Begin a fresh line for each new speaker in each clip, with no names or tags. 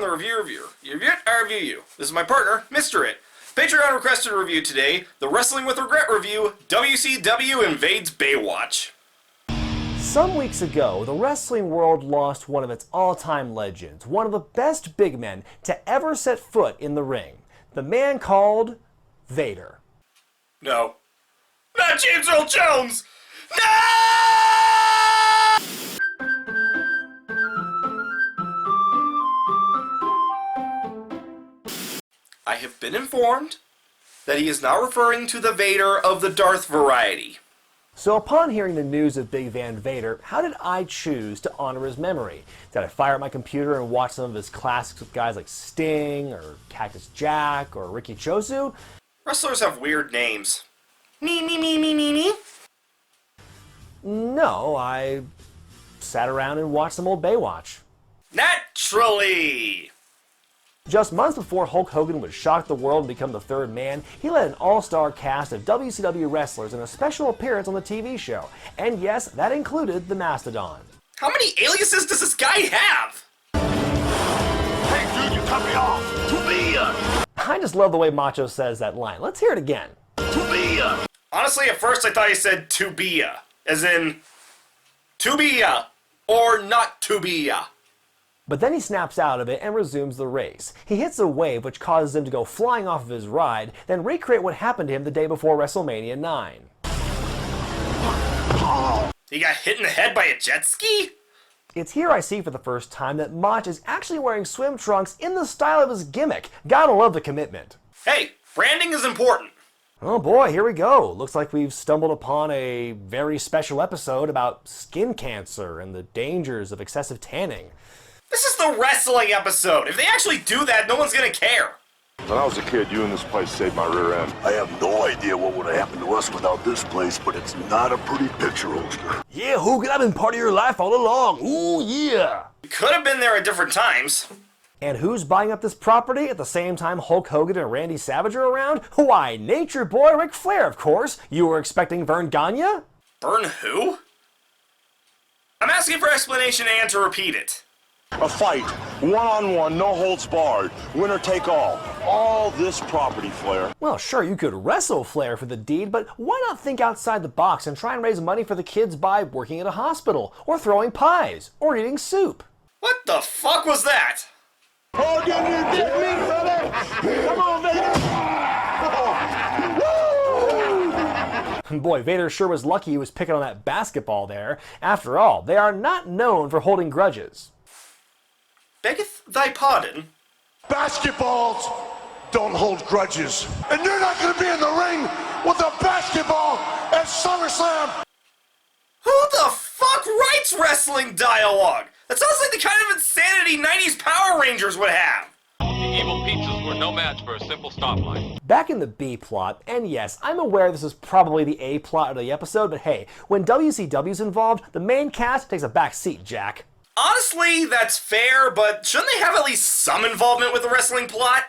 I'm the reviewer. I review you. This is my partner, Mr. It. Patreon requested a review today, the Wrestling with Regret review, WCW Invades Baywatch.
Some weeks ago, the wrestling world lost one of its all-time legends, one of the best big men to ever set foot in the ring. The man called Vader.
No. Not James Earl Jones! No! I have been informed that he is not referring to the Vader of the Darth variety.
So upon hearing the news of Big Van Vader, how did I choose to honor his memory? Did I fire up my computer and watch some of his classics with guys like Sting, or Cactus Jack, or Ricky Chosu?
Wrestlers have weird names. Me.
No, I sat around and watched some old Baywatch.
Naturally!
Just months before Hulk Hogan would shock the world and become the third man, he led an all-star cast of WCW wrestlers in a special appearance on the TV show. And yes, that included the Mastodon.
How many aliases does this guy have?
Hey dude, you cut me off! Tubia!
I just love the way Macho says that line. Let's hear it again.
Tubia!
Honestly, at first I thought he said to be a, as in to be a, or not to be a.
But then he snaps out of it and resumes the race. He hits a wave which causes him to go flying off of his ride, then recreate what happened to him the day before WrestleMania 9.
He got hit in the head by a jet ski?
It's here I see for the first time that Mach is actually wearing swim trunks in the style of his gimmick. Gotta love the commitment.
Hey, branding is important.
Oh boy, here we go. Looks like we've stumbled upon a very special episode about skin cancer and the dangers of excessive tanning.
This is the wrestling episode. If they actually do that, no one's gonna care.
When I was a kid, you and this place saved my rear end.
I have no idea what would have happened to us without this place, but it's not a pretty picture, Ulster.
Yeah, Hogan, I've been part of your life all along. Ooh, yeah.
We could have been there at different times.
And who's buying up this property at the same time Hulk Hogan and Randy Savage are around? Why, Nature Boy Ric Flair, of course. You were expecting Vern Gagne?
Burn who? I'm asking for explanation and to repeat it.
A fight, one-on-one, no holds barred, winner take all this property, Flair.
Well, sure, you could wrestle Flair for the deed, but why not think outside the box and try and raise money for the kids by working at a hospital, or throwing pies, or eating soup?
What the fuck was that?
Hogan, you did me, brother! Come on, Vader!
Boy, Vader sure was lucky he was picking on that basketball there. After all, they are not known for holding grudges.
Beggeth thy pardon?
Basketballs don't hold grudges. And you're not gonna be in the ring with a basketball at SummerSlam!
Who the fuck writes wrestling dialogue? That sounds like the kind of insanity 90s Power Rangers would have.
The evil pizzas were no match for a simple stoplight.
Back in the B plot, and yes, I'm aware this is probably the A plot of the episode, but hey, when WCW's involved, the main cast takes a back seat, Jack.
Honestly, that's fair, but shouldn't they have at least some involvement with the wrestling plot?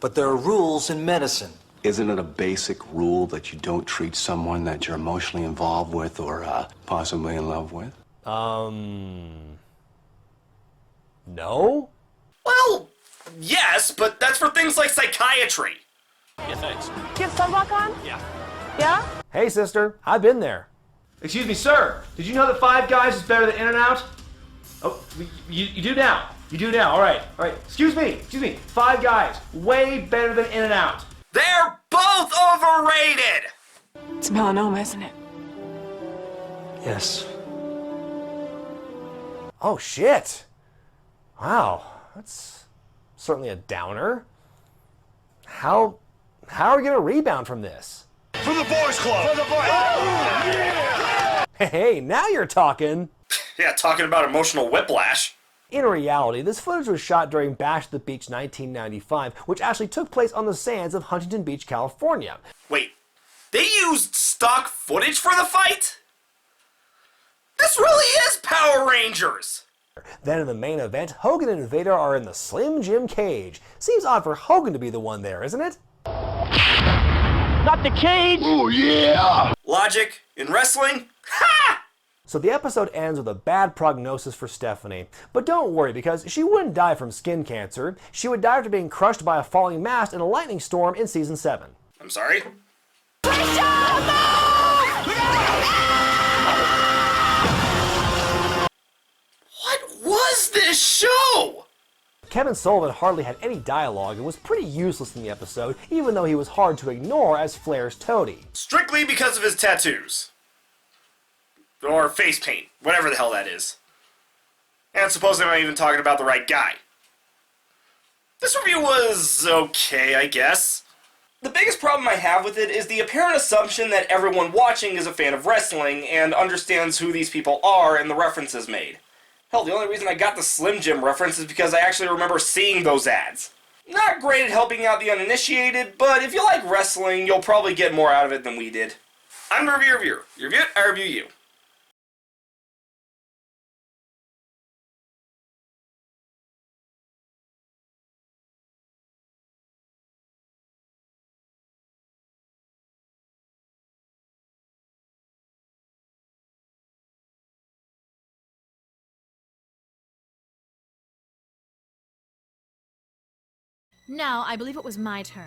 But there are rules in medicine.
Isn't it a basic rule that you don't treat someone that you're emotionally involved with or possibly in love with?
No?
Well, yes, but that's for things like psychiatry.
Yeah, thanks.
Do you have sunblock on?
Yeah.
Yeah?
Hey, sister, I've been there.
Excuse me, sir. Did you know that Five Guys is better than In-N-Out? Oh, you do now. You do now. All right. Excuse me. Five Guys, way better than In-N-Out.
They're both overrated!
It's melanoma, isn't it?
Yes.
Oh, shit. Wow, that's certainly a downer. How are we going to rebound from this?
For the boys club! For the boys! Oh, yeah!
Hey, now you're talking.
Yeah, talking about emotional whiplash.
In reality, this footage was shot during Bash at the Beach 1995, which actually took place on the sands of Huntington Beach, California.
Wait, they used stock footage for the fight? This really is Power Rangers!
Then in the main event, Hogan and Vader are in the Slim Jim cage. Seems odd for Hogan to be the one there, isn't it?
Not the cage!
Oh, yeah!
Logic in wrestling? Ha!
So the episode ends with a bad prognosis for Stephanie. But don't worry, because she wouldn't die from skin cancer. She would die after being crushed by a falling mast in a lightning storm in season 7.
I'm sorry? What was this show?
Kevin Sullivan hardly had any dialogue and was pretty useless in the episode, even though he was hard to ignore as Flair's toady.
Strictly because of his tattoos. Or face paint, whatever the hell that is. And supposedly I'm not even talking about the right guy. This review was okay, I guess. The biggest problem I have with it is the apparent assumption that everyone watching is a fan of wrestling and understands who these people are and the references made. Hell, the only reason I got the Slim Jim reference is because I actually remember seeing those ads. Not great at helping out the uninitiated, but if you like wrestling, you'll probably get more out of it than we did. I'm the reviewer. You review it, I review you.
Now, I believe it was my turn,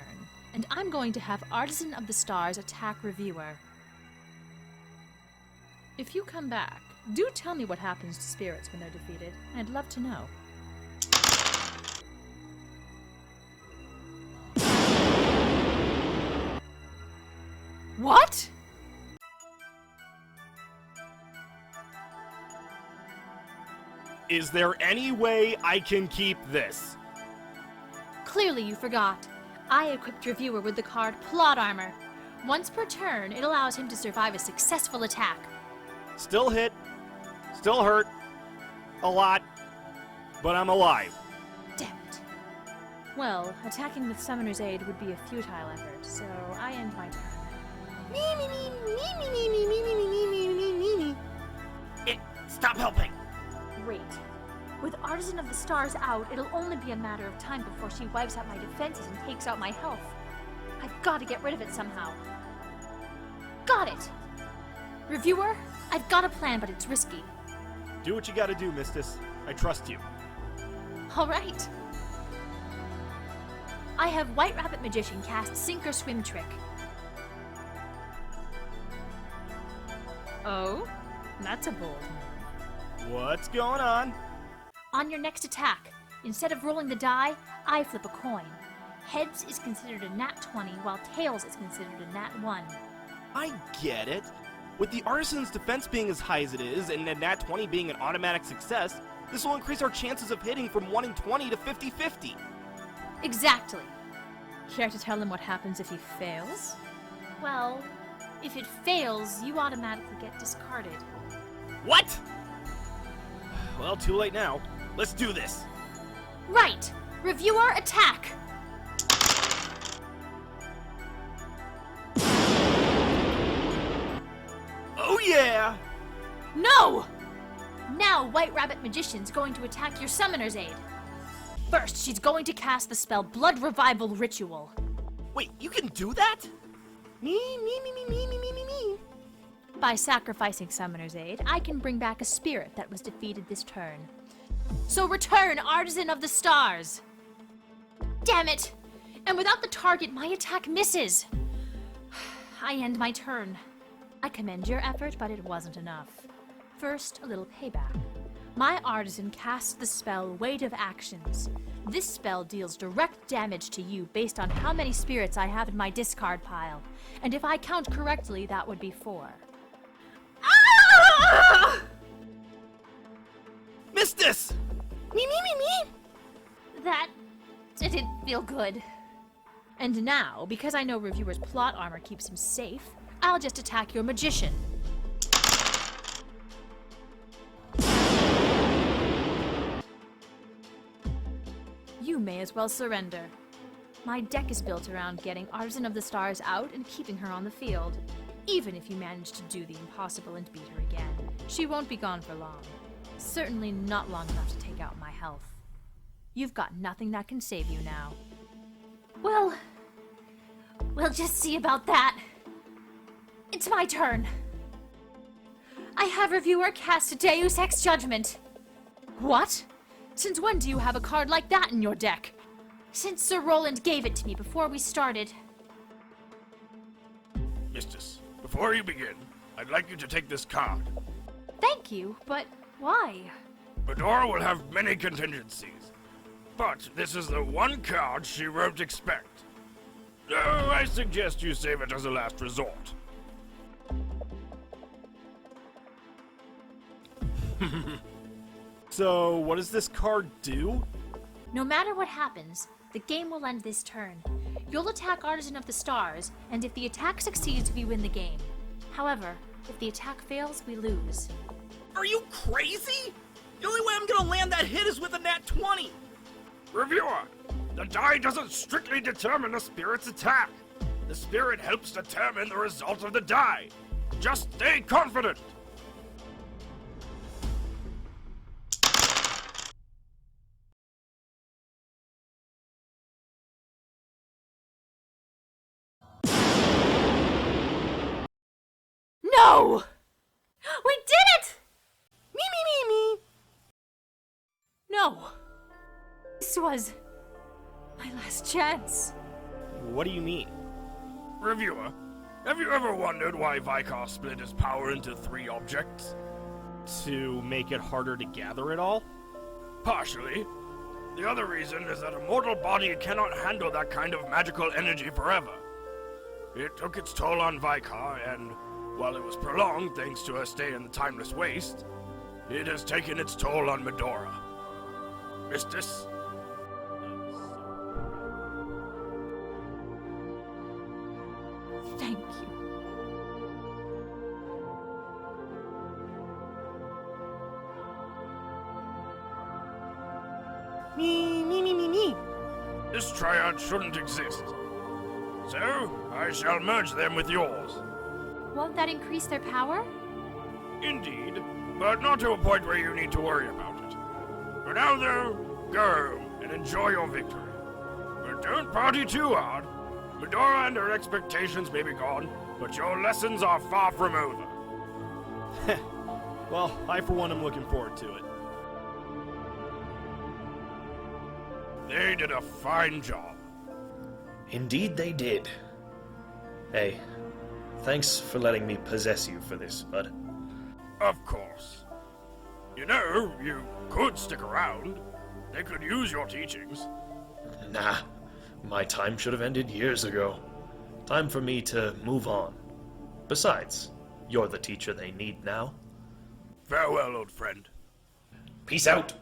and I'm going to have Artisan of the Stars attack Reviewer. If you come back, do tell me what happens to spirits when they're defeated. I'd love to know. What?
Is there any way I can keep this?
Clearly you forgot. I equipped Reviewer with the card Plot Armor. Once per turn, it allows him to survive a successful attack.
Still hit, still hurt, a lot, but I'm alive.
Damn it. Well, attacking with Summoner's Aid would be a futile effort, so I end my turn.
Stop helping!
Great. With Artisan of the Stars out, it'll only be a matter of time before she wipes out my defenses and takes out my health. I've got to get rid of it somehow. Got it! Reviewer, I've got a plan, but it's risky.
Do what you gotta do, Mystiss. I trust you.
Alright. I have White Rabbit Magician cast Sink or Swim Trick. Oh? That's a bold move.
What's going on?
On your next attack, instead of rolling the die, I flip a coin. Heads is considered a nat 20, while tails is considered a nat 1.
I get it. With the Artisan's defense being as high as it is, and a nat 20 being an automatic success, this will increase our chances of hitting from 1 in 20 to 50-50.
Exactly. Care to tell him what happens if he fails? Well, if it fails, you automatically get discarded.
What? Well, too late now. Let's do this.
Right! Reviewer, attack!
Oh yeah!
No! Now White Rabbit Magician's going to attack your Summoner's Aid. First, she's going to cast the spell Blood Revival Ritual.
Wait, you can do that?
Me. By sacrificing Summoner's Aid, I can bring back a spirit that was defeated this turn. So return, Artisan of the Stars! Damn it! And without the target, my attack misses! I end my turn. I commend your effort, but it wasn't enough. First, a little payback. My Artisan casts the spell Weight of Actions. This spell deals direct damage to you based on how many spirits I have in my discard pile. And if I count correctly, that would be 4. Ah!
Mystiss!
Me. That didn't feel good. And now, because I know Reviewer's plot armor keeps him safe, I'll just attack your Magician. You may as well surrender. My deck is built around getting Artisan of the Stars out and keeping her on the field. Even if you manage to do the impossible and beat her again, she won't be gone for long. Certainly not long enough to take out my health. You've got nothing that can save you now. Well, we'll just see about that. It's my turn. I have reviewer cast a Deus Ex Judgment. What? Since when do you have a card like that in your deck? Since Sir Roland gave it to me before we started.
Mystiss, before you begin, I'd like you to take this card.
Thank you, but why?
Fedora will have many contingencies, but this is the one card she won't expect. So I suggest you save it as a last resort.
So, what does this card do?
No matter what happens, the game will end this turn. You'll attack Artisan of the Stars, and if the attack succeeds, we win the game. However, if the attack fails, we lose.
Are you crazy? The only way I'm gonna land that hit is with a nat 20!
Reviewer, the die doesn't strictly determine the spirit's attack. The spirit helps determine the result of the die. Just stay confident.
No! We did it!
Me.
No. This was my last chance.
What do you mean?
Reviewer, have you ever wondered why Vikar split his power into 3 objects?
To make it harder to gather it all?
Partially. The other reason is that a mortal body cannot handle that kind of magical energy forever. It took its toll on Vikar, and while it was prolonged thanks to her stay in the Timeless Waste, it has taken its toll on Fedora. Mystiss?
Thank you.
Me.
This triad shouldn't exist. So, I shall merge them with yours.
Won't that increase their power?
Indeed, but not to a point where you need to worry about it. For now, though, go and enjoy your victory. But don't party too hard. Fedora and her expectations may be gone, but your lessons are far from over.
Well, I for one am looking forward to it.
They did a fine job.
Indeed they did. Hey, thanks for letting me possess you for this, bud.
Of course. You know, you could stick around. They could use your teachings.
Nah, my time should have ended years ago. Time for me to move on. Besides, you're the teacher they need now.
Farewell, old friend.
Peace out.